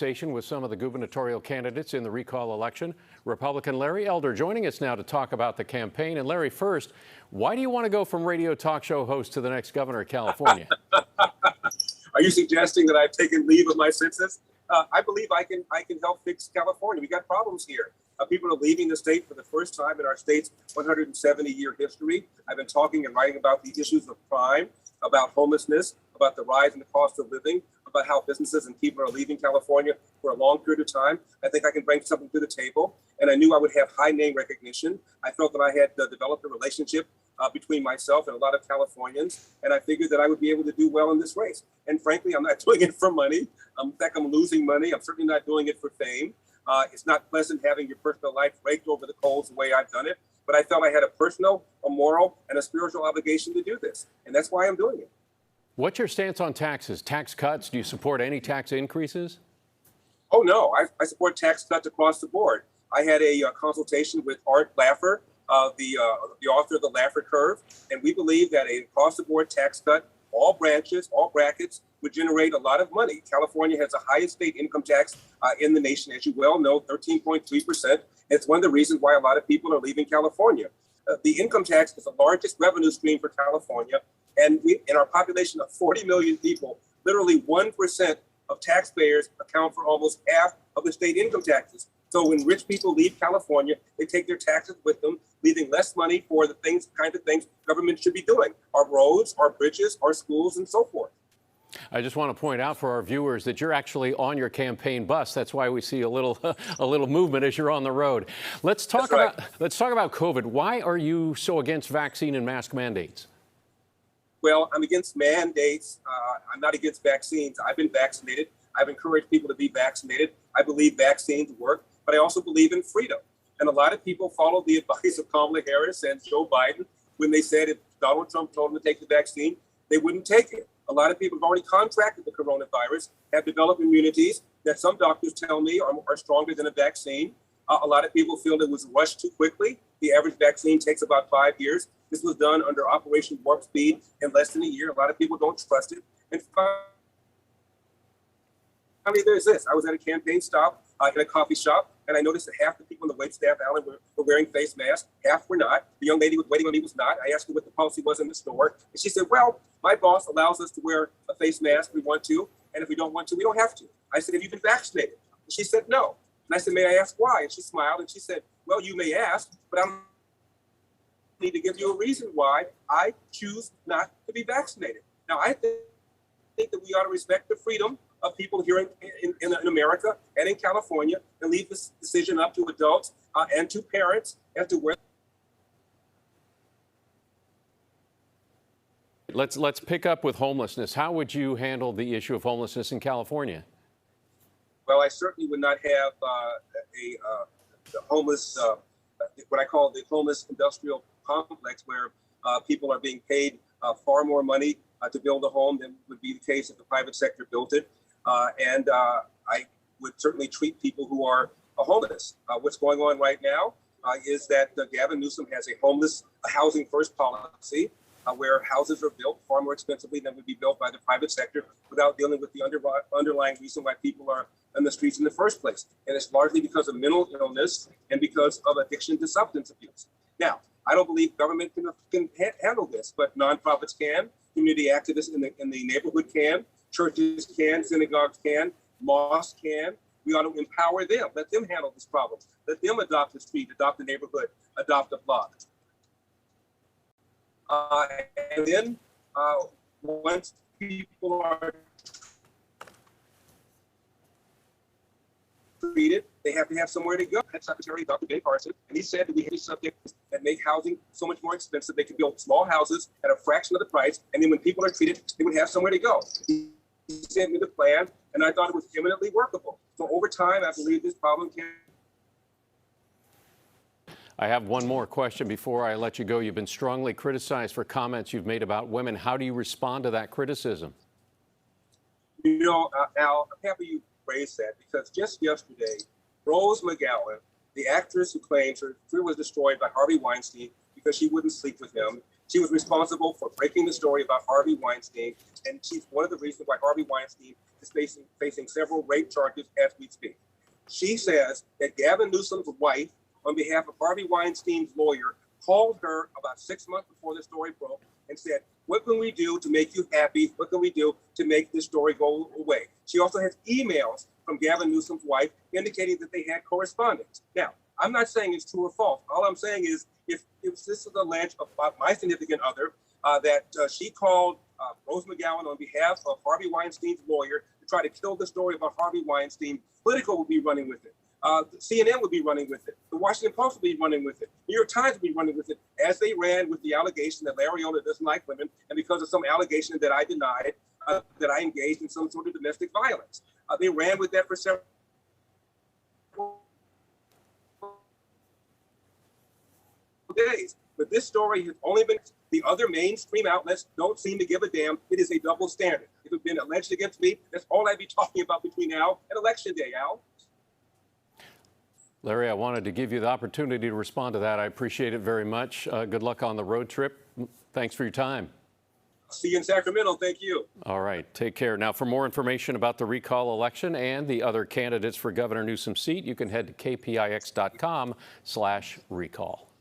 conversation with some of the gubernatorial candidates in the recall election. Republican Larry Elder joining us now to talk about the campaign. And Larry, first, why do you want to go from radio talk show host to the next governor of California? Are you suggesting that I've taken leave of my senses? I believe I can help fix California. We got problems here. People are leaving the state for the first time in our state's 170-year history. I've been talking and writing about the issues of crime, about homelessness, about the rise in the cost of living, about how businesses and people are leaving California for a long period of time. I think I can bring something to the table, and I knew I would have high name recognition. I felt that I had developed a relationship between myself and a lot of Californians, and I figured that I would be able to do well in this race. And frankly, I'm not doing it for money. In fact, I'm losing money. I'm certainly not doing it for fame. It's not pleasant having your personal life raked over the coals the way I've done it, but I felt I had a personal, a moral, and a spiritual obligation to do this, and that's why I'm doing it. What's your stance on taxes? Tax cuts? Do you support any tax increases? Oh, no. I support tax cuts across the board. I had a consultation with Art Laffer, the author of the Laffer Curve, and we believe that a across-the-board tax cut, all branches, all brackets, would generate a lot of money. California has the highest state income tax in the nation, as you well know, 13.3%. It's one of the reasons why a lot of people are leaving California. The income tax is the largest revenue stream for California, and in our population of 40 million people, literally 1% of taxpayers account for almost half of the state income taxes. So when rich people leave California, they take their taxes with them, leaving less money for the kind of things government should be doing, our roads, our bridges, our schools, and so forth. I just want to point out for our viewers that you're actually on your campaign bus. That's why we see a little movement as you're on the road. Let's talk about COVID. Why are you so against vaccine and mask mandates? Well, I'm against mandates. I'm not against vaccines. I've been vaccinated. I've encouraged people to be vaccinated. I believe vaccines work, but I also believe in freedom. And a lot of people followed the advice of Kamala Harris and Joe Biden when they said if Donald Trump told them to take the vaccine, they wouldn't take it. A lot of people have already contracted the coronavirus, have developed immunities that some doctors tell me are stronger than a vaccine. A lot of people feel it was rushed too quickly. The average vaccine takes about 5 years. This was done under Operation Warp Speed in less than a year. A lot of people don't trust it. And finally, there's this. I was at a campaign stop in a coffee shop, and I noticed that half the people in the waitstaff alley were wearing face masks. Half were not. The young lady who was waiting on me was not. I asked her what the policy was in the store, and she said, well, my boss allows us to wear a face mask if we want to, and if we don't want to, we don't have to. I said, have you been vaccinated? And she said, no. And I said, may I ask why? And she smiled, and she said, well, you may ask, but I don't need to give you a reason why I choose not to be vaccinated. Now, I think that we ought to respect the freedom of people here in America and in California and leave this decision up to adults and to parents as to where. Let's pick up with homelessness. How would you handle the issue of homelessness in California? Well, I certainly would not have the homeless, what I call the homeless industrial complex, where people are being paid far more money to build a home than would be the case if the private sector built it. And I would certainly treat people who are homeless. What's going on right now is that Gavin Newsom has a housing first policy where houses are built far more expensively than would be built by the private sector without dealing with the underlying reason why people are on the streets in the first place. And it's largely because of mental illness and because of addiction to substance abuse. Now, I don't believe government can handle this, but nonprofits can, community activists in the neighborhood can, churches can, synagogues can, mosques can. We ought to empower them. Let them handle this problem. Let them adopt the street, adopt the neighborhood, adopt a block. And then once people are treated, they have to have somewhere to go. That's Secretary Dr. Ben Carson, and he said that we have subjects that make housing so much more expensive. They can build small houses at a fraction of the price, and then when people are treated, they would have somewhere to go. He sent me the plan, and I thought it was eminently workable. So over time, I believe this problem can. I have one more question before I let you go. You've been strongly criticized for comments you've made about women. How do you respond to that criticism? You know, Al, I'm happy you raised that, because just yesterday, Rose McGowan, the actress who claims her career was destroyed by Harvey Weinstein because she wouldn't sleep with him. She was responsible for breaking the story about Harvey Weinstein, and she's one of the reasons why Harvey Weinstein is facing several rape charges as we speak. She says that Gavin Newsom's wife, on behalf of Harvey Weinstein's lawyer, called her about 6 months before the story broke and said, "What can we do to make you happy? What can we do to make this story go away?" She also has emails from Gavin Newsom's wife indicating that they had correspondence. Now, I'm not saying it's true or false. All I'm saying is if this is alleged about my significant other, that she called Rose McGowan on behalf of Harvey Weinstein's lawyer to try to kill the story about Harvey Weinstein, Politico would be running with it. CNN would be running with it. The Washington Post would be running with it. New York Times would be running with it, as they ran with the allegation that Larry doesn't like women, and because of some allegation that I denied, that I engaged in some sort of domestic violence. They ran with that for several days. But this story has only been, the other mainstream outlets don't seem to give a damn. It is a double standard. If it had been alleged against me, that's all I'd be talking about between now and Election Day, Al. Larry, I wanted to give you the opportunity to respond to that. I appreciate it very much. Good luck on the road trip. Thanks for your time. See you in Sacramento. Thank you. All right. Take care. Now, for more information about the recall election and the other candidates for Governor Newsom's seat, you can head to kpix.com/recall.